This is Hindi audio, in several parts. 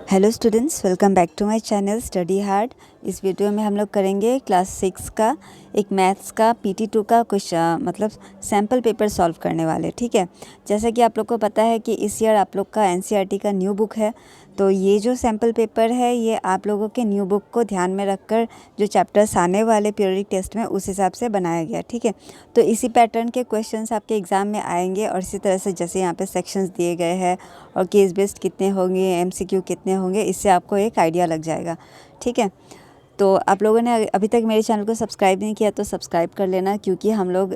Hello students, welcome back to my channel study hard. इस वीडियो में हम लोग करेंगे क्लास 6 का एक मैथ्स का PT2 का कुछ मतलब सैम्पल पेपर सॉल्व करने वाले। ठीक है, जैसा कि आप लोग को पता है कि इस ईयर आप लोग का NCERT का न्यू बुक है, तो ये जो सैम्पल पेपर है ये आप लोगों के न्यू बुक को ध्यान में रखकर जो चैप्टर्स आने वाले पीरियडिक टेस्ट में उस हिसाब से बनाया गया। ठीक है, तो इसी पैटर्न के क्वेश्चंस आपके एग्ज़ाम में आएंगे और इसी तरह से जैसे यहाँ पे सेक्शंस दिए गए हैं और केस बेस्ड कितने होंगे, MCQ कितने होंगे, इससे आपको एक आइडिया लग जाएगा। ठीक है, तो आप लोगों ने अभी तक मेरे चैनल को सब्सक्राइब नहीं किया तो सब्सक्राइब कर लेना, क्योंकि हम लोग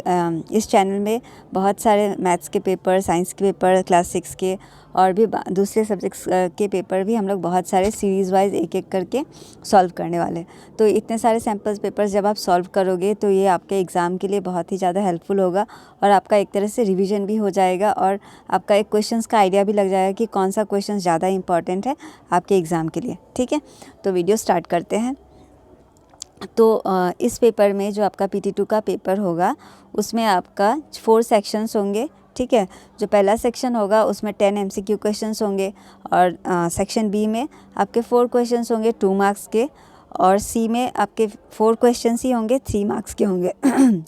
इस चैनल में बहुत सारे मैथ्स के पेपर, साइंस के पेपर, क्लास 6 के और भी दूसरे सब्जेक्ट्स के पेपर भी हम लोग बहुत सारे सीरीज़ वाइज एक एक करके सॉल्व करने वाले। तो इतने सारे सैम्पल्स पेपर्स जब आप सॉल्व करोगे तो ये आपके एग्ज़ाम के लिए बहुत ही ज़्यादा हेल्पफुल होगा और आपका एक तरह से रिवीजन भी हो जाएगा और आपका एक क्वेश्चंस का आइडिया भी लग जाएगा कि कौन सा क्वेश्चन ज़्यादा इंपॉर्टेंट है आपके एग्ज़ाम के लिए। ठीक है, तो वीडियो स्टार्ट करते हैं। तो इस पेपर में जो आपका PT2 का पेपर होगा उसमें आपका 4 सेक्शंस होंगे। ठीक है, जो पहला सेक्शन होगा उसमें 10 MCQ क्वेश्चंस होंगे और सेक्शन B में आपके 4 क्वेश्चंस होंगे 2 मार्क्स के और C में आपके 4 क्वेश्चंस ही होंगे 3 मार्क्स के होंगे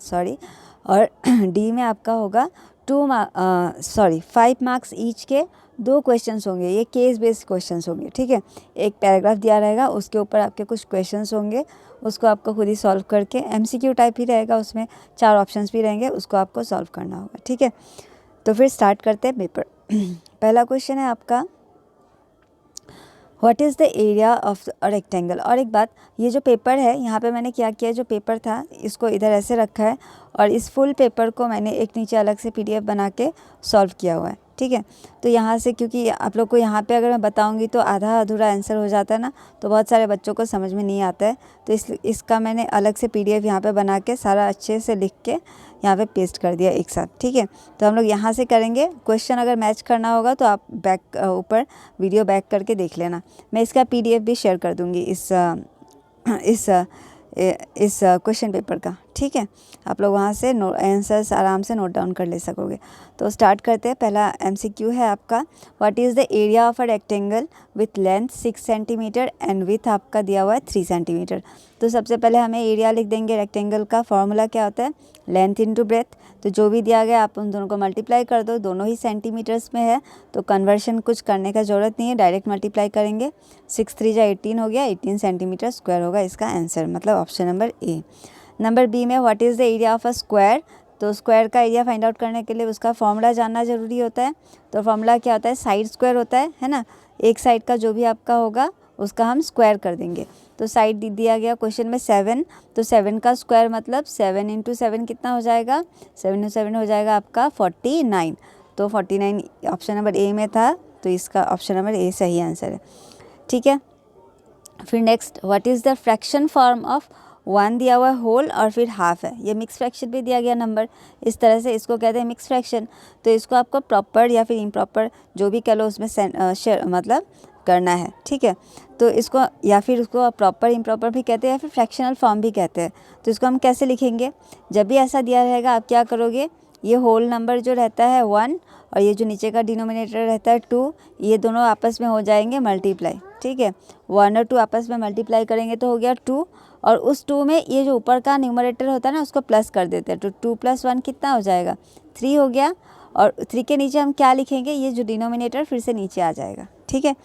सॉरी। और D में आपका होगा 5 मार्क्स ईच के 2 क्वेश्चंस होंगे। ये केस बेस्ड क्वेश्चंस होंगे। ठीक है, एक पैराग्राफ दिया रहेगा, उसके ऊपर आपके कुछ क्वेश्चंस होंगे, उसको आपको खुद ही सॉल्व करके MCQ टाइप ही रहेगा, उसमें 4 ऑप्शंस भी रहेंगे, उसको आपको सॉल्व करना होगा। ठीक है, तो फिर स्टार्ट करते हैं पेपर। पहला क्वेश्चन है आपका, what is the area of a rectangle. और एक बात, ये जो पेपर है यहाँ पे मैंने क्या किया, जो पेपर था इसको इधर ऐसे रखा है और इस फुल पेपर को मैंने एक नीचे अलग से PDF बना के सॉल्व किया हुआ है। ठीक है, तो यहाँ से क्योंकि आप लोग को यहाँ पे अगर मैं बताऊँगी तो आधा अधूरा आंसर हो जाता है ना, तो बहुत सारे बच्चों को समझ में नहीं आता है, तो इसका मैंने अलग से PDF यहाँ पे बना के सारा अच्छे से लिख के यहाँ पे पेस्ट कर दिया एक साथ। ठीक है, तो हम लोग यहाँ से करेंगे। क्वेश्चन अगर मैच करना होगा तो आप बैक ऊपर वीडियो बैक करके देख लेना। मैं इसका PDF भी शेयर कर दूँगी इस क्वेश्चन पेपर का। ठीक है, आप लोग वहाँ से आंसर्स आराम से नोट डाउन कर ले सकोगे। तो स्टार्ट करते हैं। पहला MCQ है आपका, what is the area of a rectangle with length 6 centimetre and with आपका दिया हुआ है 3 सेंटीमीटर। तो सबसे पहले हमें एरिया लिख देंगे। रेक्टेंगल का फॉर्मूला क्या होता है, लेंथ इंटू ब्रेथ। तो जो भी दिया गया आप उन दोनों को मल्टीप्लाई कर दो, दोनों ही सेंटीमीटर्स में है तो कन्वर्शन कुछ करने का ज़रूरत नहीं है, डायरेक्ट मल्टीप्लाई करेंगे। 6 3 जा 18 हो गया, 18 सेंटीमीटर स्क्वायर होगा इसका आंसर, मतलब option number A। Number B में what is the area of a square. तो स्क्वायर का एरिया फाइंड आउट करने के लिए उसका फॉर्मूला जानना ज़रूरी होता है। तो फॉर्मूला क्या होता है, साइड स्क्वायर होता है ना। एक साइड का जो भी आपका होगा उसका हम स्क्वायर कर देंगे। तो साइड दिया गया क्वेश्चन में 7, तो 7 का स्क्वायर मतलब 7 इंटू 7 कितना हो जाएगा, 7 इंटू 7 हो जाएगा आपका 49। तो 49 ऑप्शन नंबर A में था, तो इसका ऑप्शन नंबर A सही आंसर है। ठीक है, फिर next, what is the fraction form of 1 दिया हुआ है होल और फिर हाफ है। ये मिक्स फ्रैक्शन भी दिया गया नंबर, इस तरह से इसको कहते हैं मिक्स फ्रैक्शन। तो इसको आपको प्रॉपर या फिर इम्प्रॉपर जो भी कह लो उसमें मतलब करना है। ठीक है, तो इसको या फिर उसको प्रॉपर इम्प्रॉपर भी कहते हैं या फिर फ्रैक्शनल फॉर्म भी कहते हैं। तो इसको हम कैसे लिखेंगे, जब भी ऐसा दिया रहेगा आप क्या करोगे, ये होल नंबर जो रहता है 1 और ये जो नीचे का डिनोमिनेटर रहता है 2, ये दोनों आपस में हो जाएंगे मल्टीप्लाई। ठीक है, 1 और 2 आपस में मल्टीप्लाई करेंगे तो हो गया 2, और उस 2 में ये जो ऊपर का न्यूमरेटर होता है ना उसको प्लस कर देते हैं, तो 2 + 1 कितना हो जाएगा, 3 हो गया। और 3 के नीचे हम क्या लिखेंगे, ये जो डिनोमिनेटर फिर से नीचे आ जाएगा। ठीक है,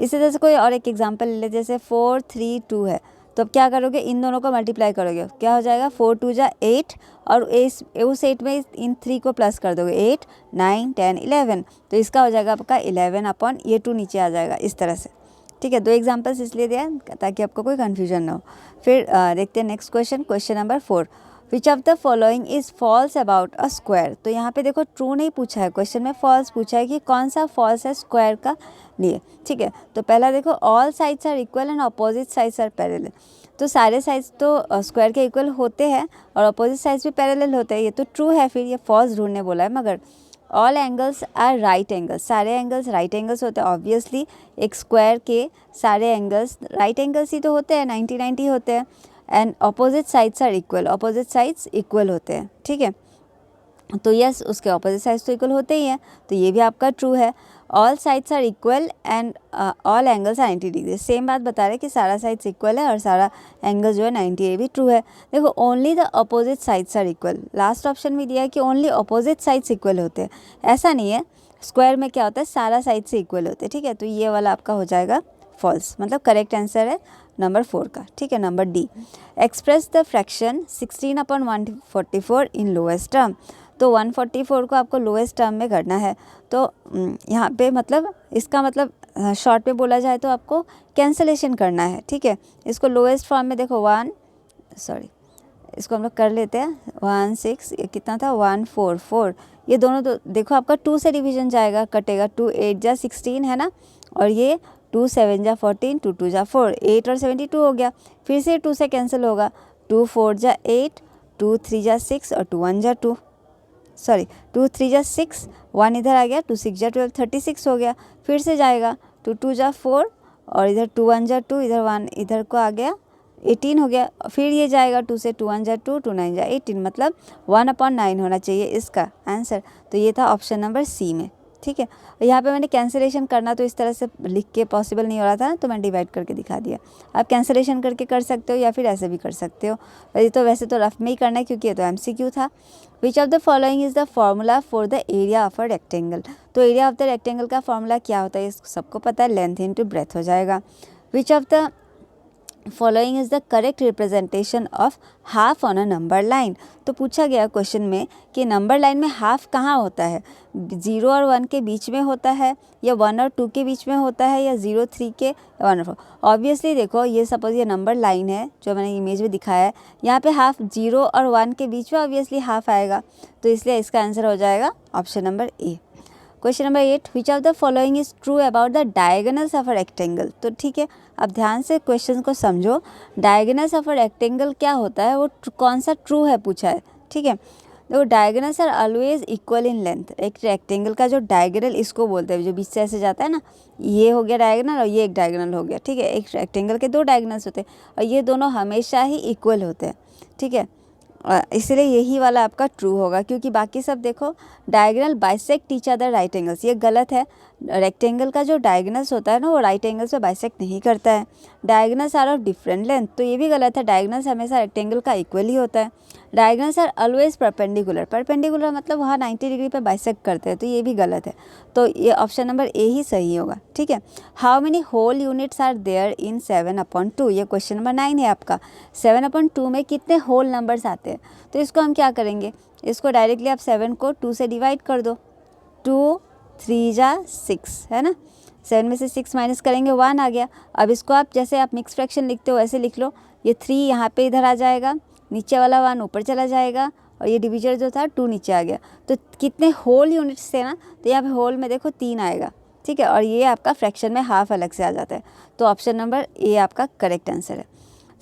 इसी तरह से कोई और एक एग्जांपल ले ले, जैसे 4 3 2 है, तो अब क्या करोगे, इन दोनों को मल्टीप्लाई करोगे, क्या हो जाएगा 4 2 जा 8 और उस 8 में इन 3 को प्लस कर दोगे, 8 9 10 11, तो इसका हो जाएगा आपका 11 अपॉन ये 2 नीचे आ जाएगा इस तरह से। ठीक है, 2 एग्जांपल्स इसलिए दिया ताकि आपको कोई कन्फ्यूजन ना हो। फिर देखते हैं next question, question number 4, which of the following is false about a square. तो यहाँ पे देखो ट्रू नहीं पूछा है, क्वेश्चन में फॉल्स पूछा है कि कौन सा फॉल्स है स्क्वायर का लिए। ठीक है, तो पहला देखो, all sides are equal and opposite sides are parallel. तो सारे साइड्स तो स्क्वायर के इक्वल होते हैं और अपोजिट साइड्स भी पैरेलल होते हैं, ये तो ट्रू है, फिर ये फॉल्स ढूंढने बोला है। मगर all angles are right angles, सारे एंगल्स राइट एंगल्स होते हैं। ऑब्वियसली एक स्क्वायर के सारे एंगल्स राइट एंगल्स ही तो होते हैं, 90 90 होते हैं। And opposite sides are equal, opposite sides equal होते हैं। ठीक है, तो यस उसके ऑपोजिट साइड्स तो इक्वल होते ही हैं, तो ये भी आपका ट्रू है। All sides are equal and all angles are 90 degree. Same बात बता रहे हैं कि सारा साइड्स इक्वल है और सारा एंगल जो है 90, ये भी ट्रू है। देखो only the opposite sides are equal, last option में दिया है कि ओनली अपोजिट साइड्स इक्वल होते हैं, ऐसा नहीं है। स्क्वायर में क्या होता है, सारा साइड से इक्वल होते हैं, ठीक है। तो ये वाला आपका हो जाएगा फॉल्स, मतलब करेक्ट आंसर है नंबर 4 का, ठीक है। Number D, express the fraction 16/144 in lowest term. तो 144 को आपको लोएस्ट टर्म में करना है। तो यहाँ पे मतलब इसका मतलब शॉर्ट में बोला जाए तो आपको कैंसलेशन करना है, ठीक है। इसको लोएस्ट फॉर्म में देखो इसको हम लोग कर लेते हैं 16, ये कितना था 144, ये दोनों तो देखो आपका 2 से डिवीजन जाएगा, कटेगा, 2 8 जा 16 है ना, और ये 2 7 जा 14, 2 2 जा 4, 8 और 72 हो गया। फिर से 2 से कैंसिल होगा, 2 4 जा 8, 2 3 जा 6 और 2 1 जा 2, 2 3 जा 6, 1 इधर आ गया, 2 6 जा 12, 36 हो गया। फिर से जाएगा 2 2 जा 4 और इधर 2 1 जा 2, इधर 1 इधर को आ गया, 18 हो गया। फिर ये जाएगा 2 से 2 1 जा 2, 2 9 जा 18, मतलब 1/9 होना चाहिए इसका आंसर। तो ये था ऑप्शन नंबर सी में, ठीक है। यहाँ पे मैंने कैंसिलेशन करना तो इस तरह से लिख के पॉसिबल नहीं हो रहा था, तो मैं डिवाइड करके दिखा दिया। आप कैंसिलेशन करके कर सकते हो या फिर ऐसे भी कर सकते हो। ये तो वैसे तो रफ में ही करना है क्योंकि ये तो MCQ था। विच of the following is the formula for the area of a rectangle. तो एरिया ऑफ द रेक्टेंगल का फॉर्मूला क्या होता है, इसको सबको पता है, लेंथ इंटू ब्रेथ हो जाएगा। विच of the following is the correct representation of half on a number line. तो पूछा गया क्वेश्चन में कि नंबर लाइन में हाफ कहाँ होता है, 0 और 1 के बीच में होता है, या 1 और 2 के बीच में होता है, या 0 3 के 1 और 4। ऑब्वियसली देखो ये सपोज ये नंबर लाइन है जो मैंने इमेज में दिखाया है, यहाँ पे हाफ 0 और 1 के बीच में ऑब्वियसली हाफ आएगा, तो इसलिए इसका आंसर हो जाएगा option number A. Question number 8, which of the following is true about the diagonals of a rectangle. तो ठीक है, अब ध्यान से क्वेश्चन को समझो। डायगोनल्स ऑफ अ रेक्टेंगल क्या होता है, वो कौन सा ट्रू है पूछा है, ठीक है। देखो diagonals are always equal in length. एक रेक्टेंगल का जो डायगोनल इसको बोलते हैं, जो बीच से ऐसे जाता है ना, ये हो गया डायगोनल और ये एक डायगोनल हो गया, ठीक है। एक रेक्टेंगल के 2 डायगोनल्स होते हैं और ये दोनों हमेशा ही इक्वल होते हैं, ठीक है। इसलिए यही वाला आपका ट्रू होगा, क्योंकि बाकी सब देखो diagonal bisect each other right angles, ये गलत है। रेक्टेंगल का जो डायगोनल्स होता है ना, वो राइट एंगल्स पे बाइसेक्ट नहीं करता है। Diagonals are of different length, तो ये भी गलत है। डायगोनल्स हमेशा रेक्टेंगल का इक्वल ही होता है। Diagonals are always perpendicular, perpendicular मतलब वहाँ 90 डिग्री पे बाइसेक्ट करते हैं, तो ये भी गलत है। तो ये ऑप्शन नंबर ए ही सही होगा, ठीक है। How many whole units are there in 7/2, ये क्वेश्चन नंबर 9 है आपका। 7/2 में कितने होल नंबर्स आते हैं, तो इसको हम क्या करेंगे, इसको डायरेक्टली आप 7 को 2 से डिवाइड कर दो। 2 3 जा 6 है ना, 7 में से 6 माइनस करेंगे 1 आ गया। अब इसको आप जैसे आप मिक्स फ्रैक्शन लिखते हो वैसे लिख लो, ये 3 यहाँ पे इधर आ जाएगा, नीचे वाला 1 ऊपर चला जाएगा और ये डिविजन जो था 2 नीचे आ गया। तो कितने होल यूनिट्स थे ना, तो यहाँ पे होल में देखो 3 आएगा, ठीक है। और ये आपका फ्रैक्शन में हाफ अलग से आ जाता है, तो ऑप्शन नंबर ए आपका करेक्ट आंसर है।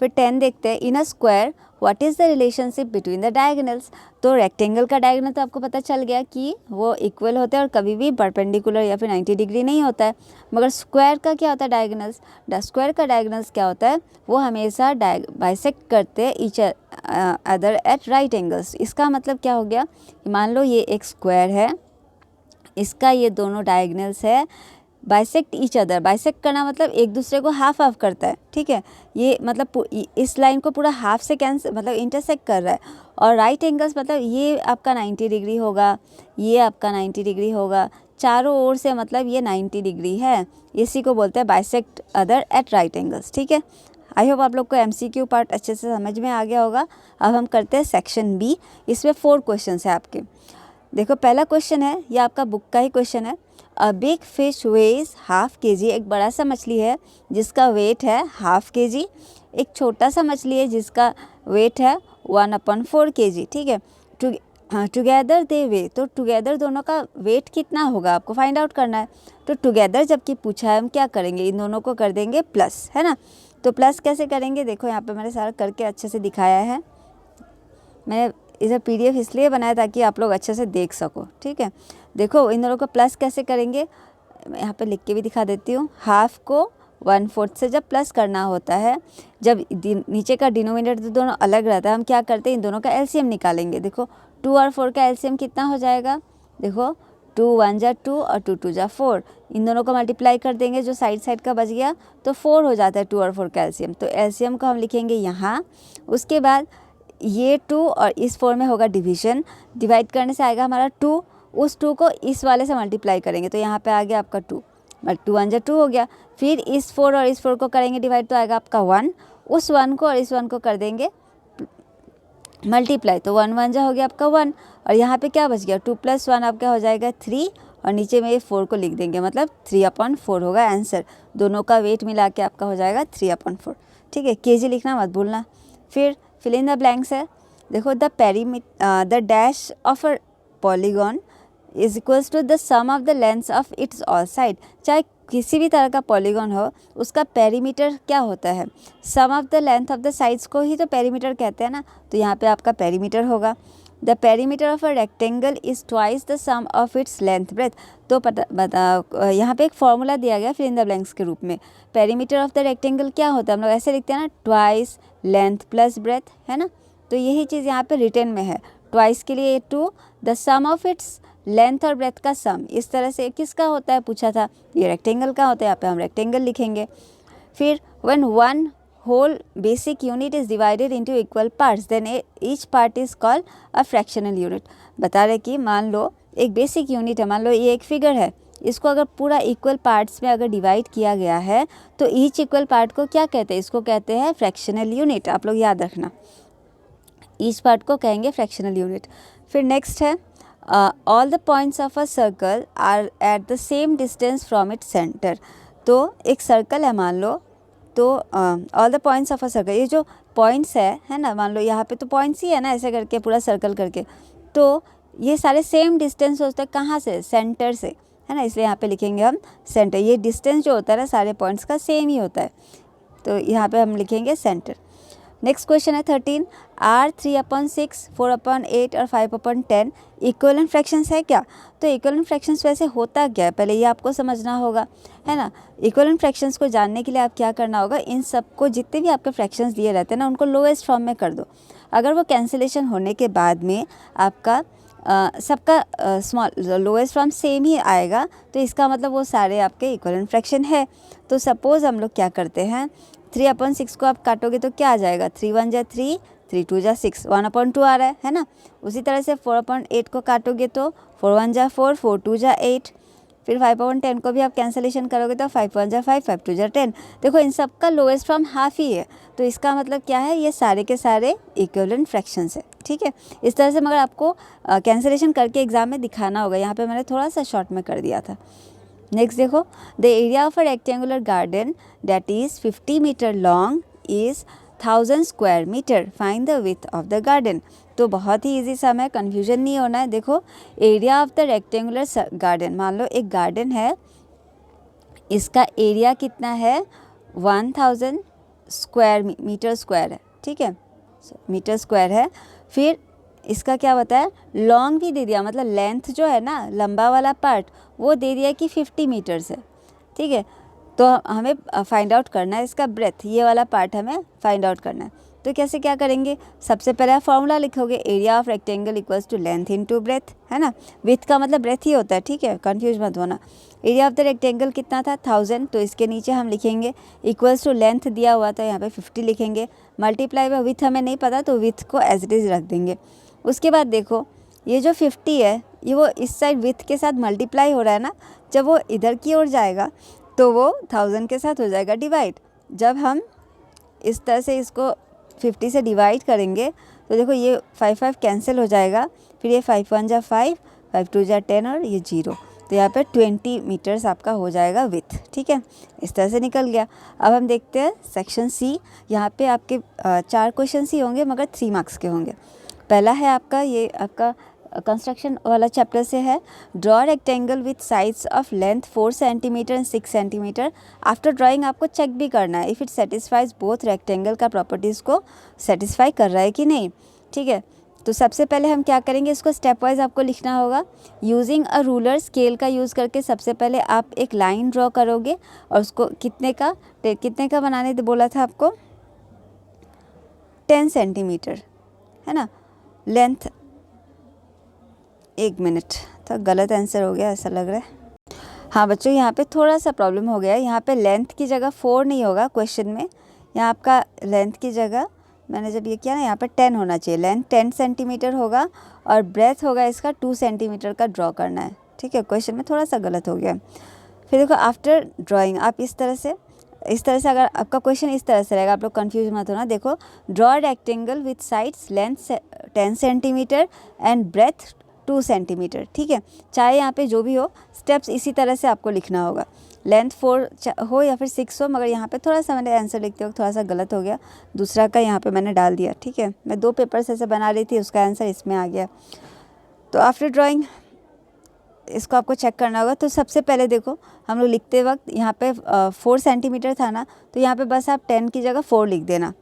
फिर 10 देखते हैं, in a square what is the relationship between the diagonals. तो रेक्टेंगल का डायगोनल तो आपको पता चल गया कि वो इक्वल होते हैं और कभी भी परपेंडिकुलर या फिर 90 डिग्री नहीं होता है। मगर स्क्वायर का क्या होता है, डायगोनल्स, स्क्वायर का डायगोनल्स क्या होता है, वो हमेशा बाइसेक्ट करते हैं each other at right angles. इसका मतलब क्या हो गया, मान लो ये एक स्क्वायर है, इसका ये दोनों डायगोनल्स है, बाइसेक्ट ईच अदर, बाइसेक्ट करना मतलब एक दूसरे को हाफ हाफ करता है, ठीक है। ये मतलब इस लाइन को पूरा हाफ से कैंसिल मतलब इंटरसेक्ट कर रहा है। और राइट एंगल्स मतलब ये आपका 90 डिग्री होगा, ये आपका 90 डिग्री होगा, चारों ओर से मतलब ये 90 डिग्री है, इसी को बोलते हैं bisect other at right angles, ठीक है। आई होप आप लोग को MCQ पार्ट अच्छे से समझ में आ गया होगा। अब हम करते हैं सेक्शन बी, इसमें 4 क्वेश्चन है आपके। देखो पहला क्वेश्चन है, ये आपका बुक का ही क्वेश्चन है। A big fish weighs ½ kg, एक बड़ा सा मछली है जिसका वेट है ½ kg। एक छोटा सा मछली है जिसका वेट है 1/4 kg, ठीक है। टुगेदर दे वे, तो टुगेदर दोनों का वेट कितना होगा आपको फाइंड आउट करना है। तो टुगेदर जबकि पूछा है, हम क्या करेंगे, इन दोनों को कर देंगे प्लस, है ना। तो प्लस कैसे करेंगे, देखो यहाँ पे मैंने सारा करके अच्छे से दिखाया है। मैंने इधर PDF इसलिए बनाया ताकि आप लोग अच्छे से देख सको, ठीक है। देखो इन दोनों को प्लस कैसे करेंगे, मैं यहाँ पे लिख के भी दिखा देती हूँ। हाफ को 1/4 से जब प्लस करना होता है, जब नीचे का डिनोमिनेटर तो दोनों अलग रहता है, हम क्या करते हैं, इन दोनों का LCM निकालेंगे। देखो 2 और 4 का LCM कितना हो जाएगा, देखो 2 1 जा 2 और 2 2 जा 4, इन दोनों को मल्टीप्लाई कर देंगे, जो साइड साइड का बच गया तो 4 हो जाता है 2 और 4 का एलसीएम, तो एलसीएम को हम लिखेंगे यहाँ। उसके बाद ये 2 और इस 4 में होगा डिवीजन, डिवाइड करने से आएगा हमारा 2, उस 2 को इस वाले से मल्टीप्लाई करेंगे तो यहाँ पे आ गया आपका 2, 2 1 जा 2 हो गया। फिर इस 4 और इस 4 को करेंगे डिवाइड तो आएगा आपका 1, उस 1 को और इस 1 को कर देंगे मल्टीप्लाई तो 1 1 जा हो गया आपका 1, और यहाँ पे क्या बच गया 2 + 1 आपका हो जाएगा 3, और नीचे में ये 4 को लिख देंगे, मतलब 3/4 होगा आंसर। दोनों का वेट मिला के आपका हो जाएगा 3/4। ठीक है, केजी लिखना मत भूलना। फिर फिल इन द ब्लैंक्स है, देखो the dash of a polygon is equals to the sum of the lengths of its all side. चाहे किसी भी तरह का पॉलीगॉन हो, उसका पेरीमीटर क्या होता है, sum of the length of the sides को ही तो पेरीमीटर कहते हैं ना, तो यहाँ पे आपका पेरीमीटर होगा। The perimeter of a rectangle is twice the sum of its length breadth. तो यहाँ पे एक फॉर्मूला दिया गया फिल इन द ब्लैंक्स के रूप में। पेरीमीटर ऑफ द रेक्टेंगल क्या होता है, हम लोग ऐसे लिखते हैं ना, ट्वाइस लेंथ प्लस ब्रेथ, है ना, तो यही चीज़ यहाँ पे रिटर्न में है। ट्वाइस के लिए 2, the sum of its length और ब्रेथ का सम, इस तरह से किसका होता है पूछा था, ये रेक्टेंगल का होता है, यहाँ पे हम रेक्टेंगल लिखेंगे। फिर when one whole basic unit is divided into equal parts then each part is called a fractional unit. बता रहे कि मान लो एक बेसिक यूनिट है, मान लो ये एक फिगर है, इसको अगर पूरा इक्वल पार्ट्स में अगर डिवाइड किया गया है तो ईच इक्वल पार्ट को क्या कहते हैं, इसको कहते हैं फ्रैक्शनल यूनिट। आप लोग याद रखना, ईच पार्ट को कहेंगे फ्रैक्शनल यूनिट। फिर नेक्स्ट है all the points of a circle are at the same distance from its centre. तो एक सर्कल है मान लो, तो all the points of a circle, ये जो पॉइंट्स है ना, मान लो यहाँ पे तो पॉइंट्स ही है ना, ऐसे करके पूरा सर्कल करके, तो ये सारे सेम डिस्टेंस होते हैं कहाँ से, सेंटर से, है ना, इसलिए यहाँ पे लिखेंगे हम सेंटर। ये डिस्टेंस जो होता है ना सारे पॉइंट्स का सेम ही होता है, तो यहाँ पे हम लिखेंगे सेंटर। नेक्स्ट क्वेश्चन है 13, आर 3/6, 4/8 और 5/10 इक्वलेंट फ्रैक्शंस है क्या। तो इक्वलेंट फ्रैक्शंस वैसे होता क्या है, पहले ये आपको समझना होगा, है ना। इक्वलेंट फ्रैक्शंस को जानने के लिए आप क्या करना होगा, इन सबको जितने भी आपके फ्रैक्शंस दिए रहते हैं ना, उनको लोएस्ट फॉर्म में कर दो। अगर वो कैंसिलेशन होने के बाद में आपका सबका स्मॉल लोएस्ट फॉर्म सेम ही आएगा, तो इसका मतलब वो सारे आपके इक्वलेंट फ्रैक्शन है। तो सपोज़ हम लोग क्या करते हैं, 3/6 को आप काटोगे तो क्या आ जाएगा, 3 1 जा 3, 3 2 जा 6, 1/2 आ रहा है ना। उसी तरह से 4/8 को काटोगे तो 4 1 जा 4, 4 2 जा 8। फिर 5/10 को भी आप कैंसिलेशन करोगे तो 5 1 जा 5, 5 2 जा 10। देखो इन सब का लोएस्ट फॉर्म हाफ ही है, तो इसका मतलब क्या है, ये सारे के सारे इक्विवेलेंट फ्रैक्शंस है। ठीक है, इस तरह से मगर आपको कैंसिलेशन करके एग्जाम में दिखाना होगा, यहाँ पे मैंने थोड़ा सा शॉर्ट में कर दिया था। नेक्स्ट देखो, the area of a rectangular garden that is 50 metre long is 1000 square metre, find the width of the garden. तो बहुत ही इजी सम है, कन्फ्यूजन नहीं होना है। देखो area of the rectangular garden, मान लो एक गार्डन है, इसका एरिया कितना है 1000 मीटर स्क्वायर है, ठीक है, मीटर स्क्वायर है। फिर इसका क्या बताया, लॉन्ग भी दे दिया, मतलब लेंथ जो है ना, लंबा वाला पार्ट वो दे दिया कि 50 मीटर्स है, ठीक है। तो हमें फाइंड आउट करना है इसका ब्रेथ, ये वाला पार्ट हमें फाइंड आउट करना है। तो कैसे क्या करेंगे, सबसे पहले आप फॉर्मूला लिखोगे, area of rectangle equals to length into breadth, है ना, विड्थ का मतलब ब्रेथ ही होता है, ठीक है, कंफ्यूज मत होना। एरिया ऑफ द रेक्टेंगल कितना था 1000, तो इसके नीचे हम लिखेंगे इक्वल्स टू लेंथ दिया हुआ था यहाँ पे 50 लिखेंगे, मल्टीप्लाई बाय विड्थ हमें नहीं पता तो विड्थ को एज इट इज़ रख देंगे। उसके बाद देखो ये जो 50 है ये वो इस साइड विड्थ के साथ मल्टीप्लाई हो रहा है ना, जब वो इधर की ओर जाएगा तो वो 1000 के साथ हो जाएगा डिवाइड। जब हम इस तरह से इसको 50 से डिवाइड करेंगे तो देखो ये 5 5 कैंसिल हो जाएगा, फिर ये 5 1 जा 5, 5 2 जा 10 और ये 0, तो यहाँ पर 20 मीटर्स आपका हो जाएगा विड्थ, ठीक है, इस तरह से निकल गया। अब हम देखते हैं सेक्शन सी, यहाँ पे आपके 4 क्वेश्चन ही होंगे मगर 3 मार्क्स के होंगे। पहला है आपका, ये आपका कंस्ट्रक्शन वाला चैप्टर से है, draw rectangle with sides of length 4 centimetre and 6 centimetre. After drawing आपको चेक भी करना है if it satisfies both rectangle का प्रॉपर्टीज़ को सेटिस्फाई कर रहा है कि नहीं, ठीक है। तो सबसे पहले हम क्या करेंगे, इसको स्टेप वाइज आपको लिखना होगा। यूजिंग अ रूलर, स्केल का यूज़ करके सबसे पहले आप एक लाइन ड्रॉ करोगे और उसको कितने का बनाने बोला था आपको, 10 सेंटीमीटर, है ना, लेंथ, 1 मिनट, तो गलत आंसर हो गया ऐसा लग रहा है। हाँ बच्चों, यहाँ पे थोड़ा सा प्रॉब्लम हो गया है। यहाँ पे लेंथ की जगह 4 नहीं होगा क्वेश्चन में। यहाँ आपका लेंथ की जगह मैंने जब ये किया ना, यहाँ पे 10 होना चाहिए। लेंथ 10 सेंटीमीटर होगा और ब्रेथ होगा इसका 2 सेंटीमीटर का ड्रॉ करना है। ठीक है, क्वेश्चन में थोड़ा सा गलत हो गया। फिर देखो आफ्टर ड्राइंग आप इस तरह से अगर आपका क्वेश्चन इस तरह से रहेगा, आप लोग कंफ्यूज मत होना। देखो, draw rectangle with sides length 10 centimetre and breadth 2 centimetre. ठीक है, चाहे यहाँ पे जो भी हो, स्टेप्स इसी तरह से आपको लिखना होगा। लेंथ 4 हो या फिर 6 हो, मगर यहाँ पे थोड़ा सा मैंने आंसर लिखते वक्त थोड़ा सा गलत हो गया, दूसरा का यहाँ पे मैंने डाल दिया। ठीक है, मैं 2 पेपर से ऐसे बना रही थी, उसका आंसर इसमें आ गया। तो आफ्टर ड्राइंग इसको आपको चेक करना होगा। तो सबसे पहले देखो, हम लोग लिखते वक्त यहाँ पे 4 सेंटीमीटर था ना, तो यहाँ पे बस आप 10 की जगह 4 लिख देना।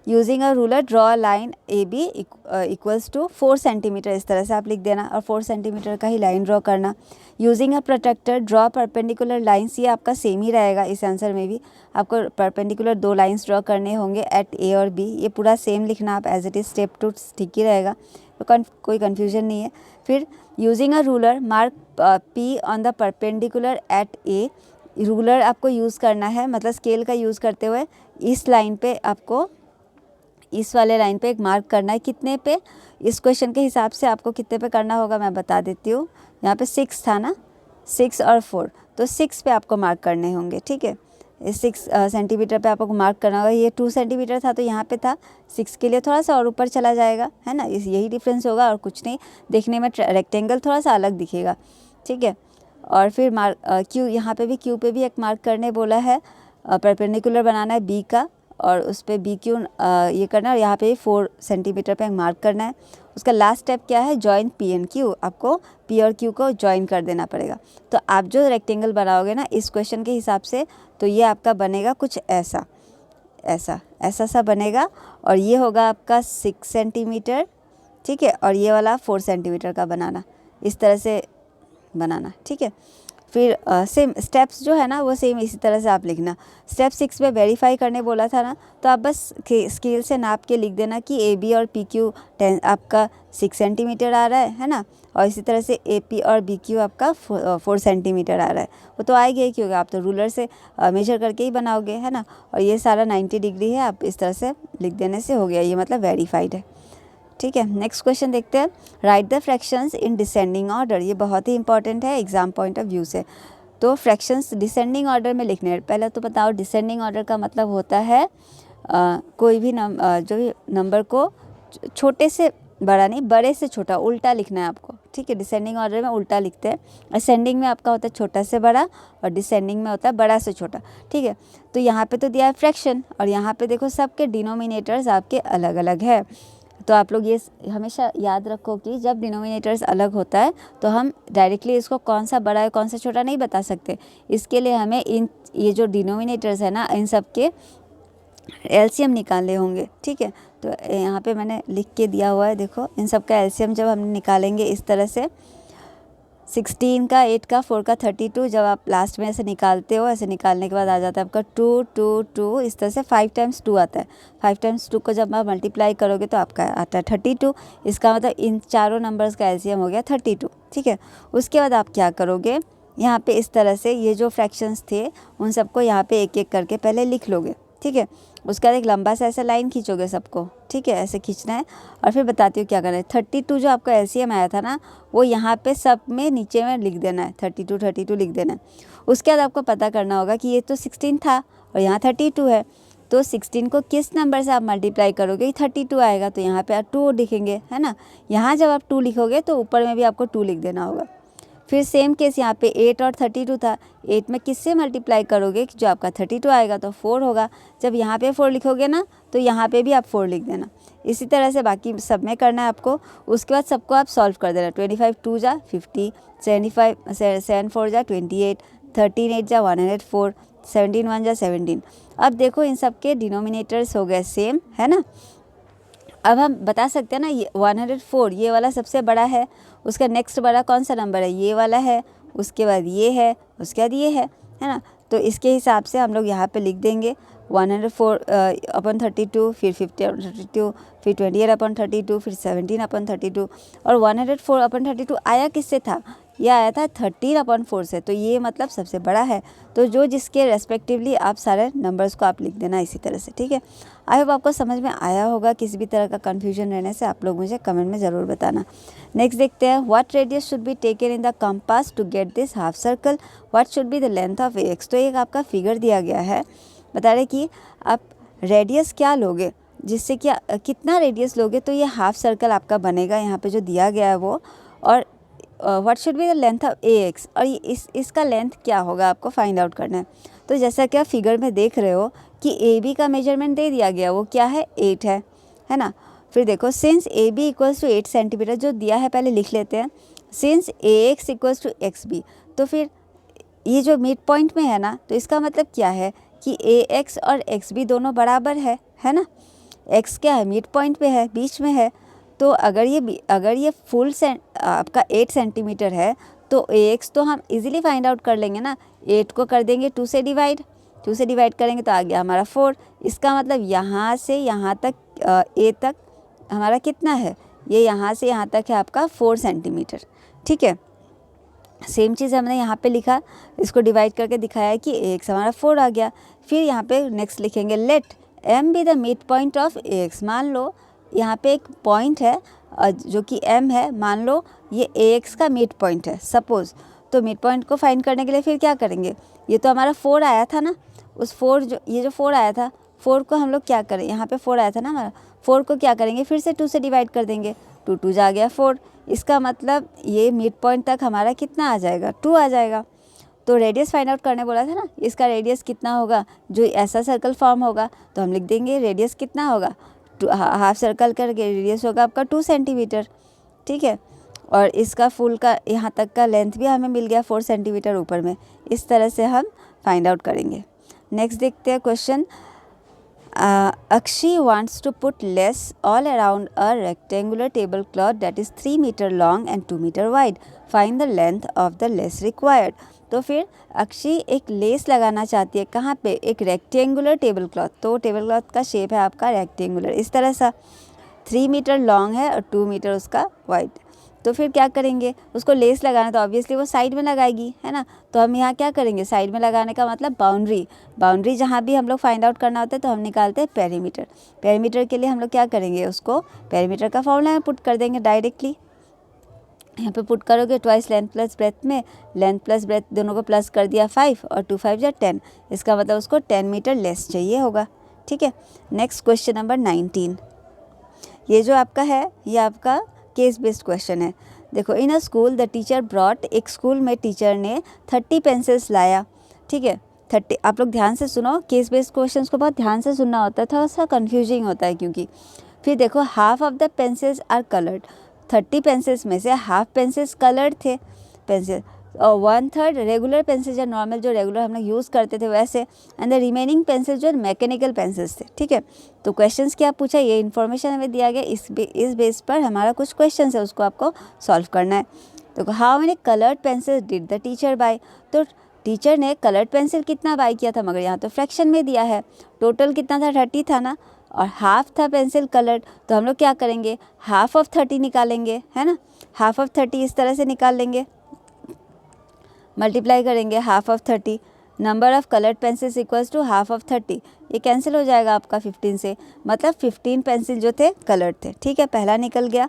Using a ruler draw a line A B equals to 4 centimetre, इस तरह से आप लिख देना और 4 सेंटीमीटर का ही लाइन ड्रॉ करना। Using a protractor draw perpendicular lines, ये आपका सेम ही रहेगा इस आंसर में भी। आपको परपेंडिकुलर 2 लाइन्स ड्रॉ करने होंगे एट ए और बी, ये पूरा सेम लिखना आप एज इट इज़, स्टेप 2 ठीक ही रहेगा, तो कोई कन्फ्यूजन नहीं है। फिर using a ruler mark P on the perpendicular eight A, ruler आपको यूज़ करना है, मतलब स्केल का यूज़ करते हुए इस लाइन पे आपको, इस वाले लाइन पे एक मार्क करना है। कितने पे, इस क्वेश्चन के हिसाब से आपको कितने पे करना होगा मैं बता देती हूँ। यहाँ पे 6 था ना, 6 और 4, तो 6 पे आपको मार्क करने होंगे। ठीक है, इस 6 सेंटीमीटर पे आपको मार्क करना होगा। ये 2 सेंटीमीटर था तो यहाँ पे था, 6 के लिए थोड़ा सा और ऊपर चला जाएगा, है ना, यही डिफरेंस होगा और कुछ नहीं। देखने में रेक्टेंगल थोड़ा सा अलग दिखेगा। ठीक है, और फिर मार्क क्यू, यहाँ पे भी क्यू पे भी एक मार्क करने बोला है, परपेंडिकुलर बनाना है बी का, और उस पर बी क्यू ये करना है, और यहाँ पे 4 सेंटीमीटर पे मार्क करना है। उसका लास्ट स्टेप क्या है, जॉइन पी एंड क्यू, आपको पी और क्यू को जॉइन कर देना पड़ेगा। तो आप जो रेक्टेंगल बनाओगे ना इस क्वेश्चन के हिसाब से, तो ये आपका बनेगा कुछ ऐसा ऐसा सा बनेगा, और ये होगा आपका 6 सेंटीमीटर। ठीक है, और ये वाला 4 सेंटीमीटर का बनाना, इस तरह से बनाना। ठीक है, फिर सेम स्टेप्स जो है ना वो सेम इसी तरह से आप लिखना। स्टेप 6 में वेरीफाई करने बोला था ना, तो आप बस स्केल से नाप के लिख देना कि ए बी और पी क्यू आपका 6 सेंटीमीटर आ रहा है ना, और इसी तरह से ए पी और बी क्यू आपका 4 सेंटीमीटर आ रहा है। वो तो आएगा ही, क्योंकि आप तो रूलर से मेजर करके ही बनाओगे, है ना। और ये सारा 90 डिग्री है, आप इस तरह से लिख देने से हो गया, ये मतलब वेरीफाइड है। ठीक है, नेक्स्ट क्वेश्चन देखते हैं। Right the fractions in descending order, ये बहुत ही इंपॉर्टेंट है एग्जाम पॉइंट ऑफ व्यू से। तो फ्रैक्शंस डिसेंडिंग ऑर्डर में लिखने हैं। पहले तो बताओ, डिसेंडिंग ऑर्डर का मतलब होता है कोई भी जो भी नंबर को छोटे से बड़ा नहीं, बड़े से छोटा उल्टा लिखना है आपको। ठीक है, डिसेंडिंग ऑर्डर में उल्टा लिखते हैं। असेंडिंग में आपका होता है छोटा से बड़ा, और डिसेंडिंग में होता है बड़ा से छोटा। ठीक है, तो यहाँ पे तो दिया है फ्रैक्शन, और यहाँ पे देखो सबके डिनोमिनेटर्स आपके अलग अलग है। तो आप लोग ये हमेशा याद रखो कि जब डिनोमिनेटर्स अलग होता है तो हम डायरेक्टली इसको कौन सा बड़ा है कौन सा छोटा नहीं बता सकते। इसके लिए हमें ये जो डिनोमिनेटर्स है ना, इन सब के एलसीएम निकालने होंगे। ठीक है, तो यहाँ पे मैंने लिख के दिया हुआ है, देखो इन सब का एलसीएम जब हम निकालेंगे इस तरह से, 16 का 8 का 4 का 32, जब आप लास्ट में ऐसे निकालते हो, ऐसे निकालने के बाद आ जाता है आपका 2 2 2, इस तरह से 5 टाइम्स 2 आता है। 5 टाइम्स 2 को जब आप मल्टीप्लाई करोगे तो आपका आता है 32। इसका मतलब इन चारों नंबर्स का एलसीएम हो गया 32। ठीक है, उसके बाद आप क्या करोगे, यहाँ पे इस तरह से ये जो फ्रैक्शंस थे उन सबको यहाँ पे एक एक करके पहले लिख लोगे। ठीक है, उसके बाद एक लंबा सा ऐसा लाइन खींचोगे सबको। ठीक है, ऐसे खींचना है, और फिर बताती हूँ क्या करना है। 32 जो आपका एलसीएम आया था ना, वो यहाँ पे सब में नीचे में लिख देना है, 32 32 लिख देना है। उसके बाद आपको पता करना होगा कि ये तो 16 था और यहाँ 32 है, तो 16 को किस नंबर से आप मल्टीप्लाई करोगे 32 आएगा, तो यहाँ पे आप 2 लिखेंगे, है ना। यहाँ जब आप 2 लिखोगे तो ऊपर में भी आपको 2 लिख देना होगा। फिर सेम केस यहाँ पे 8 और 32 था, 8 में किससे मल्टीप्लाई करोगे जो आपका 32 आएगा, तो 4 होगा। जब यहाँ पे 4 लिखोगे ना तो यहाँ पे भी आप 4 लिख देना। इसी तरह से बाकी सब में करना है आपको। उसके बाद सबको आप सॉल्व कर देना। 25 2 जा 50, 75 7 4 जा 28, 13 8 जा 104, 17 1 जा 17। अब देखो इन सब के डिनोमिनेटर्स हो गए सेम, है ना। अब हम बता सकते हैं ना, ये 104 ये वाला सबसे बड़ा है, उसका नेक्स्ट बड़ा कौन सा नंबर है, ये वाला है, उसके बाद ये है, उसके बाद ये है ना। तो इसके हिसाब से हम लोग यहाँ पे लिख देंगे 104/32, फिर 50/32, फिर 28/32, फिर 17/32। और 104/32 आया किससे था, ये आया था 13/4 से, तो ये मतलब सबसे बड़ा है। तो जो जिसके रेस्पेक्टिवली आप सारे नंबर्स को आप लिख देना इसी तरह से, ठीक है। आई होप आपको समझ में आया होगा। किसी भी तरह का कन्फ्यूजन रहने से आप लोग मुझे कमेंट में ज़रूर बताना। नेक्स्ट देखते हैं, what radius should be taken in the compass to get this half circle, what should be the length of AX। तो एक आपका फिगर दिया गया है, बता रहे कि आप रेडियस क्या लोगे, जिससे क्या कितना रेडियस लोगे तो ये हाफ सर्कल आपका बनेगा, यहाँ पे जो दिया गया है वो। और what should be the length of AX, और इसका लेंथ क्या होगा आपको फाइंड आउट करना है। तो जैसा कि आप फिगर में देख रहे हो कि AB का मेजरमेंट दे दिया गया, वो क्या है 8 है ना। फिर देखो since AB equals to 8 centimetre जो दिया है पहले लिख लेते हैं, since AX equals to XB, तो फिर ये जो मिड पॉइंट में है ना, तो इसका मतलब क्या है कि AX और XB दोनों बराबर है ना। X क्या है, मिड पॉइंट पे है, बीच में है। तो अगर ये फुल आपका 8 सेंटीमीटर है तो AX तो हम इजीली फाइंड आउट कर लेंगे ना। 8 को कर देंगे 2 से डिवाइड करेंगे तो आ गया हमारा 4। इसका मतलब यहाँ से यहाँ तक A तक हमारा कितना है, ये यहाँ से यहाँ तक है आपका 4 सेंटीमीटर, ठीक है। सेम चीज़ हमने यहाँ पे लिखा, इसको डिवाइड करके दिखाया कि AX हमारा 4 आ गया। फिर यहाँ पे नेक्स्ट लिखेंगे, let M be the mid point of AX। मान लो यहाँ पे एक पॉइंट है जो कि M है, मान लो ये AX का मिड पॉइंट है सपोज़। तो मिड पॉइंट को फाइंड करने के लिए फिर क्या करेंगे, ये तो हमारा 4 आया था ना, उस 4 ये जो 4 आया था, 4 को हम लोग क्या करें, यहाँ पे 4 आया था ना हमारा, 4 को क्या करेंगे फिर से 2 से डिवाइड कर देंगे, 2 2 जा गया 4। इसका मतलब ये मिड पॉइंट तक हमारा कितना आ जाएगा, 2 आ जाएगा। तो रेडियस फाइंड आउट करने बोला था ना, इसका रेडियस कितना होगा, जो ऐसा सर्कल फॉर्म होगा तो हम लिख देंगे रेडियस कितना होगा, हाफ सर्कल का रेडियस होगा आपका 2 सेंटीमीटर, ठीक है। और इसका फुल का यहाँ तक का लेंथ भी हमें मिल गया 4 सेंटीमीटर ऊपर में। इस तरह से हम फाइंड आउट करेंगे। नेक्स्ट देखते हैं question, Akshi wants to put lace all around a rectangular tablecloth that is 3 meter long and 2 meter wide. Find the length of the lace required. तो फिर अक्षी एक लेस लगाना चाहती है, कहाँ पे, एक रेक्टेंगुलर टेबल क्लॉथ। तो टेबल क्लॉथ का शेप है आपका रेक्टेंगुलर, इस तरह सा 3 मीटर लॉन्ग है और 2 मीटर उसका वाइड। तो फिर क्या करेंगे, उसको लेस लगाना, तो ऑब्वियसली वो साइड में लगाएगी, है ना। तो हम यहाँ क्या करेंगे, साइड में लगाने का मतलब बाउंड्री जहाँ भी हम लोग फाइंड आउट करना होता है तो हम निकालते हैं पेरीमीटर के लिए हम लोग क्या करेंगे, उसको पेरीमीटर का फॉर्मूला में पुट कर देंगे डायरेक्टली। यहाँ पे पुट करोगे ट्वाइस लेंथ प्लस ब्रेथ में, लेंथ प्लस ब्रेथ दोनों को प्लस कर दिया 5 और 2 5 या 10, इसका मतलब उसको 10 मीटर लेस चाहिए होगा, ठीक है। नेक्स्ट क्वेश्चन नंबर 19, ये जो आपका है ये आपका केस बेस्ड क्वेश्चन है। देखो, in a school the teacher brought, एक स्कूल में टीचर ने 30 पेंसिल्स लाया, ठीक है। 30, आप लोग ध्यान से सुनो, केस बेस्ड क्वेश्चंस को बहुत ध्यान से सुनना होता है, थोड़ा सा कन्फ्यूजिंग होता है क्योंकि। फिर देखो, half of the pencils are coloured, 30 pencils में से हाफ पेंसिल्स कलर्ड थे पेंसिल, और 1/3 रेगुलर पेंसिल जो नॉर्मल जो रेगुलर हम लोग यूज़ करते थे वैसे, एंड द रिमेनिंग पेंसिल जो मैकेनिकल पेंसिल्स थे, ठीक है। तो क्वेश्चंस क्या पूछा, ये इन्फॉर्मेशन हमें दिया गया, इस बेस पर हमारा कुछ क्वेश्चंस है उसको आपको सॉल्व करना है। तो how many coloured pencil did the teacher buy, तो टीचर ने कलर्ड पेंसिल कितना बाय किया था, मगर यहाँ तो फ्रैक्शन में दिया है, टोटल कितना था 30 था ना, और हाफ था पेंसिल कलर्ड। तो हम लोग क्या करेंगे, हाफ ऑफ 30 निकालेंगे, है ना, हाफ ऑफ 30 इस तरह से निकाल लेंगे, मल्टीप्लाई करेंगे half of 30, number of coloured pencils equals to half of 30, ये कैंसिल हो जाएगा आपका 15 से, मतलब 15 पेंसिल जो थे कलर्ड थे, ठीक है, पहला निकल गया।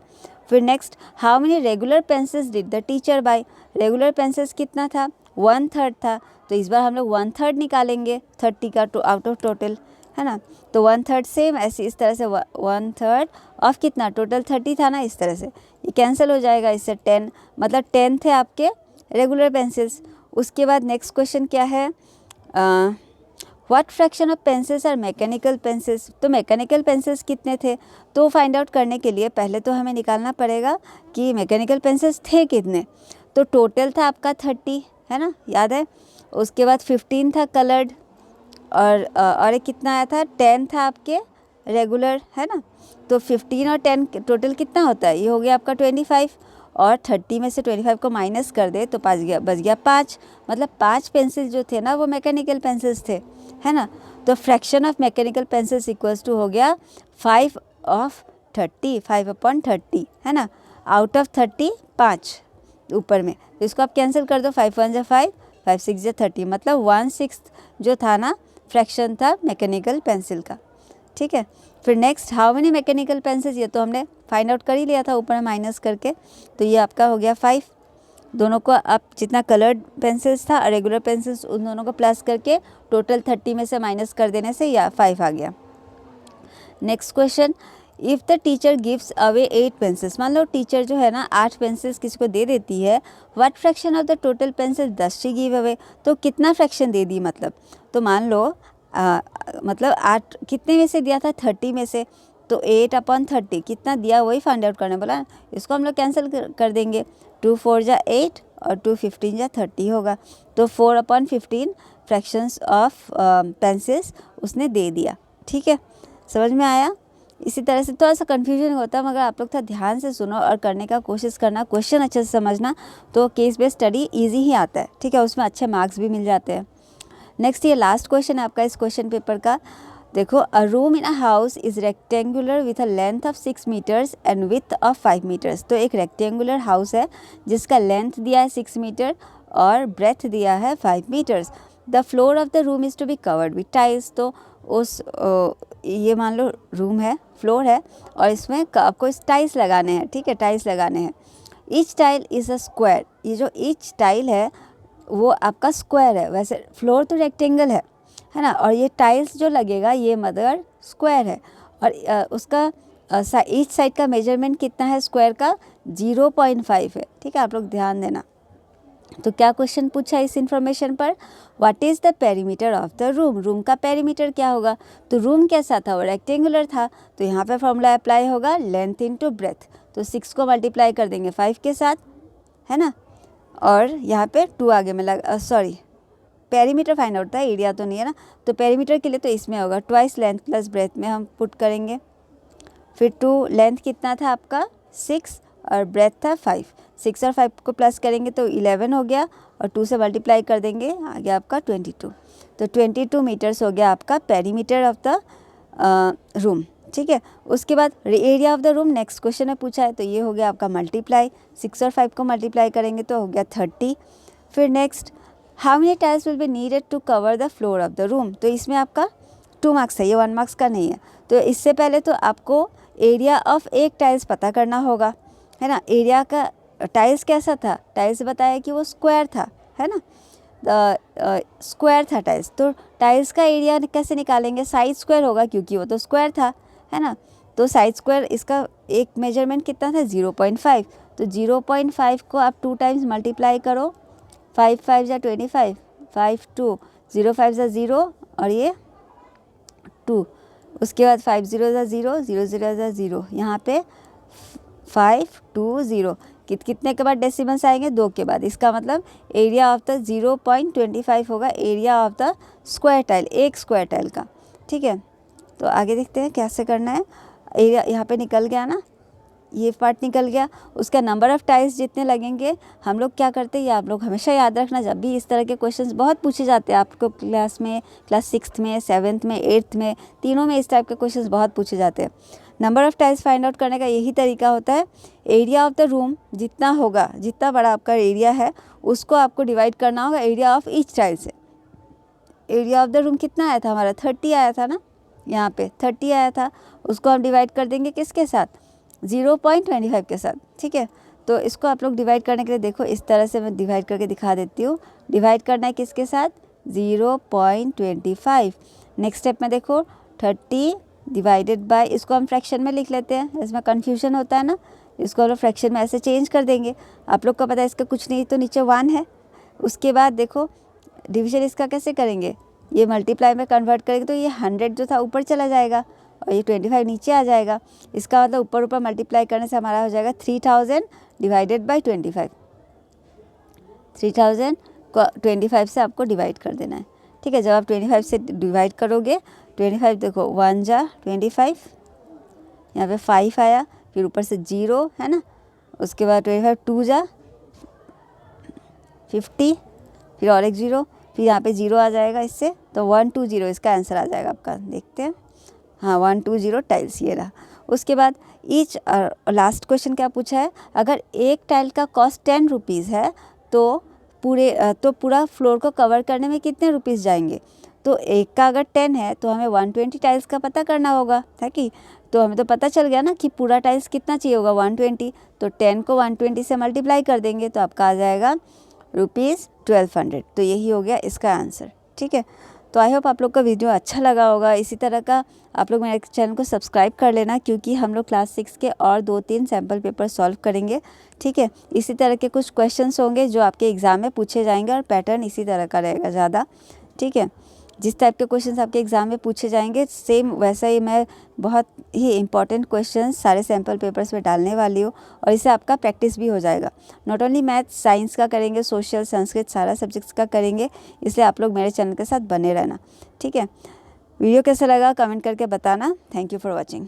फिर next, how many regular pencils did the teacher buy, regular pencils कितना था, 1/3 था, तो इस बार हम लोग 1/3 निकालेंगे 30 का आउट ऑफ टोटल, है ना। तो 1/3 सेम ऐसे इस तरह से 1/3 ऑफ कितना, टोटल 30 था ना, इस तरह से ये कैंसिल हो जाएगा, इससे 10, मतलब 10 थे आपके रेगुलर पेंसिल्स। उसके बाद नेक्स्ट क्वेश्चन क्या है, what fraction of pencils are mechanical pencils, तो मैकेनिकल पेंसिल्स कितने थे, तो फाइंड आउट करने के लिए पहले तो हमें निकालना पड़ेगा कि मैकेनिकल पेंसिल्स थे कितने। तो टोटल था आपका 30, है ना, याद है। उसके बाद 15 था कलर्ड, और एक कितना आया था, 10 था आपके रेगुलर, है ना। तो 15 और 10 टोटल कितना होता है, ये हो गया आपका 25, और 30 में से 25 को माइनस कर दे तो बच गया 5, मतलब 5 पेंसिल जो थे ना वो मैकेनिकल पेंसिल्स थे, है ना। तो fraction of mechanical pencils equals to हो गया 5/30, 5/30, है ना, आउट ऑफ 30 5, ऊपर में, तो इसको आप कैंसिल कर दो, 5 1 जा 5, 5 6 जा 30, मतलब 1/6 जो था ना फ्रैक्शन था मैकेनिकल पेंसिल का, ठीक है। फिर next, how many mechanical pencils, ये तो हमने फाइंड आउट कर ही लिया था ऊपर माइनस करके, तो ये आपका हो गया 5। दोनों को आप जितना कलर्ड पेंसिल्स था और रेगुलर पेंसिल्स उन दोनों को प्लस करके टोटल 30 में से माइनस कर देने से या 5 आ गया। Next question, if the teacher gives away 8 pencils, मान लो टीचर जो है ना 8 पेंसिल्स किसी को दे देती है, what fraction of the total pencil does she give away, तो कितना फ्रैक्शन दे दी मतलब, तो मान लो मतलब 8 कितने में से दिया था, 30 में से, तो 8/30 कितना दिया वही फाइंड आउट करने बोला, इसको हम लोग कैंसिल कर देंगे, 2 4 जा 8 और 2 15 जा 30 होगा, तो 4/15 फ्रैक्शंस ऑफ पेंसिल्स उसने दे दिया, ठीक है। समझ में आया। इसी तरह से थोड़ा सा कन्फ्यूजन होता है, मगर आप लोग थोड़ा ध्यान से सुनो और करने का कोशिश करना, क्वेश्चन अच्छे से समझना, तो केस बेस्ड स्टडी इजी ही आता है, ठीक है, उसमें अच्छे मार्क्स भी मिल जाते हैं। नेक्स्ट, ये लास्ट क्वेश्चन है आपका इस क्वेश्चन पेपर का। देखो, a room in a house is rectangular with a length of 6 metres and with of 5 metres, तो एक रेक्टेंगुलर हाउस है जिसका लेंथ दिया है 6 मीटर और ब्रेथ दिया है 5 metres. The floor of the room is to be covered with tiles, तो उस ये मान लो रूम है, फ्लोर है, और इसमें आपको टाइल्स लगाने हैं, ठीक है, टाइल्स लगाने हैं। Each tile is a square, ये जो ईच टाइल है वो आपका स्क्वायर है, वैसे फ्लोर तो रेक्टेंगल है ना, और ये टाइल्स जो लगेगा ये मदर स्क्वायर है, और उसका ईच साइड का मेजरमेंट कितना है स्क्वायर का, 0.5 है, ठीक है, आप लोग ध्यान देना। तो क्या क्वेश्चन पूछा इस इन्फॉर्मेशन पर, what is the perimeter of the room, room का पेरीमीटर क्या होगा, तो रूम कैसा था, वो रेक्टेंगुलर था, तो यहाँ पे फॉर्मूला अप्लाई होगा लेंथ इनटू ब्रेथ, तो 6 को मल्टीप्लाई कर देंगे 5 के साथ, है ना, और यहाँ पे 2 आगे में लगा, सॉरी पेरीमीटर फाइंड आउट था, एरिया तो नहीं है ना, तो पेरीमीटर के लिए तो इसमें होगा ट्वाइस लेंथ प्लस ब्रेथ में हम पुट करेंगे। फिर 2 लेंथ कितना था आपका 6 और ब्रेथ था 5, 6 और 5 को प्लस करेंगे तो 11 हो गया, और 2 से मल्टीप्लाई कर देंगे आ गया आपका 22, तो 22 मीटर्स हो गया आपका पेरीमीटर ऑफ द रूम, ठीक है। उसके बाद area of the room next question में पूछा है, तो ये हो गया आपका मल्टीप्लाई, 6 और 5 को मल्टीप्लाई करेंगे तो हो गया 30। फिर next, how many tiles will be needed to cover the floor of the room, तो इसमें आपका 2 मार्क्स है, ये 1 मार्क्स का नहीं है, तो इससे पहले तो आपको एरिया ऑफ एक टाइल्स पता करना होगा, है ना, एरिया का टाइल्स कैसा था, टाइल्स बताया कि वो स्क्वायर था, है ना, स्क्वायर था टाइल्स, तो टाइल्स का एरिया कैसे निकालेंगे, साइड स्क्वायर होगा क्योंकि वो तो स्क्वायर था, है ना, तो साइड स्क्वायर इसका एक मेजरमेंट कितना था 0.5, तो 0.5 को आप 2 टाइम्स मल्टीप्लाई करो, 5 5 जा 25, 5 2 0 5 जा 0 और ये 2, उसके बाद 5 0 जा 0 0 0 जा 0, यहाँ पे 5 2 0, कितने के बाद डेसिमल्स आएंगे 2 के बाद, इसका मतलब एरिया ऑफ द 0.25 होगा area of the square tile, एक स्क्वायर टाइल का, ठीक है। तो आगे देखते हैं कैसे करना है। एरिया यहाँ पे निकल गया ना, ये पार्ट निकल गया, उसका नंबर ऑफ़ टाइल्स जितने लगेंगे हम लोग क्या करते हैं, ये आप लोग हमेशा याद रखना, जब भी इस तरह के क्वेश्चंस बहुत पूछे जाते हैं आपको क्लास में, क्लास 6th में, 7th में, 8th में, तीनों में इस टाइप के क्वेश्चंस बहुत पूछे जाते हैं। Number of tiles find out करने का यही तरीका होता है, एरिया ऑफ द रूम जितना होगा, जितना बड़ा आपका एरिया है उसको आपको डिवाइड करना होगा एरिया ऑफ ईच टाइल से। एरिया ऑफ द रूम कितना आया था हमारा 30 आया था ना, यहाँ पे 30 आया था, उसको हम डिवाइड कर देंगे किसके साथ 0.25 के साथ, ठीक है। तो इसको आप लोग डिवाइड करने के लिए देखो इस तरह से मैं डिवाइड करके दिखा देती हूँ, डिवाइड करना है किसके साथ 0.25। नेक्स्ट स्टेप में देखो 30 डिवाइडेड बाय, इसको हम फ्रैक्शन में लिख लेते हैं, इसमें कन्फ्यूजन होता है ना, इसको हम लोग फ्रैक्शन में ऐसे चेंज कर देंगे, आप लोग को पता है इसका कुछ नहीं तो नीचे 1 है। उसके बाद देखो डिवीजन इसका कैसे करेंगे, ये मल्टीप्लाई में कन्वर्ट करेंगे तो ये 100 जो था ऊपर चला जाएगा और ये 25 नीचे आ जाएगा, इसका मतलब ऊपर ऊपर मल्टीप्लाई करने से हमारा हो जाएगा 3000 डिवाइडेड बाय 25, 3000 को 25 से आपको डिवाइड कर देना है, ठीक है। जब आप 25 से डिवाइड करोगे 25 देखो 1 जा 25, यहाँ पे 5 आया, फिर ऊपर से 0 है ना, उसके बाद 25 2 जा 50, फिर और एक 0, फिर यहाँ पे 0 आ जाएगा इससे, तो 120 इसका आंसर आ जाएगा आपका। देखते हैं, हाँ 120 टाइल्स ये रहा। उसके बाद ईच लास्ट क्वेश्चन क्या पूछा है, अगर एक टाइल का कॉस्ट 10 रुपीज़ है तो पूरा फ्लोर को कवर करने में कितने रुपीज़ जाएंगे। तो एक का अगर 10 है तो हमें 120 टाइल्स का पता करना होगा, है कि। तो हमें तो पता चल गया ना कि पूरा टाइल्स कितना चाहिए होगा, 120। तो 10 को 120 से मल्टीप्लाई कर देंगे तो आपका आ जाएगा ₹1200। तो यही हो गया इसका आंसर, ठीक है। तो आई होप आप लोग का वीडियो अच्छा लगा होगा। इसी तरह का आप लोग मेरे चैनल को सब्सक्राइब कर लेना, क्योंकि हम लोग क्लास 6 के और 2-3 सैम्पल पेपर सॉल्व करेंगे, ठीक है। इसी तरह के कुछ क्वेश्चंस होंगे जो आपके एग्ज़ाम में पूछे जाएंगे और पैटर्न इसी तरह का रहेगा ज़्यादा, ठीक है। जिस टाइप के क्वेश्चंस आपके एग्ज़ाम में पूछे जाएंगे सेम वैसा ही मैं बहुत ही इंपॉर्टेंट क्वेश्चंस सारे सैम्पल पेपर्स में डालने वाली हूँ, और इससे आपका प्रैक्टिस भी हो जाएगा। नॉट ओनली मैथ, साइंस का करेंगे, सोशल, संस्कृत, सारा सब्जेक्ट्स का करेंगे। इसलिए आप लोग मेरे चैनल के साथ बने रहना, ठीक है। वीडियो कैसा लगा कमेंट करके बताना। Thank you for watching.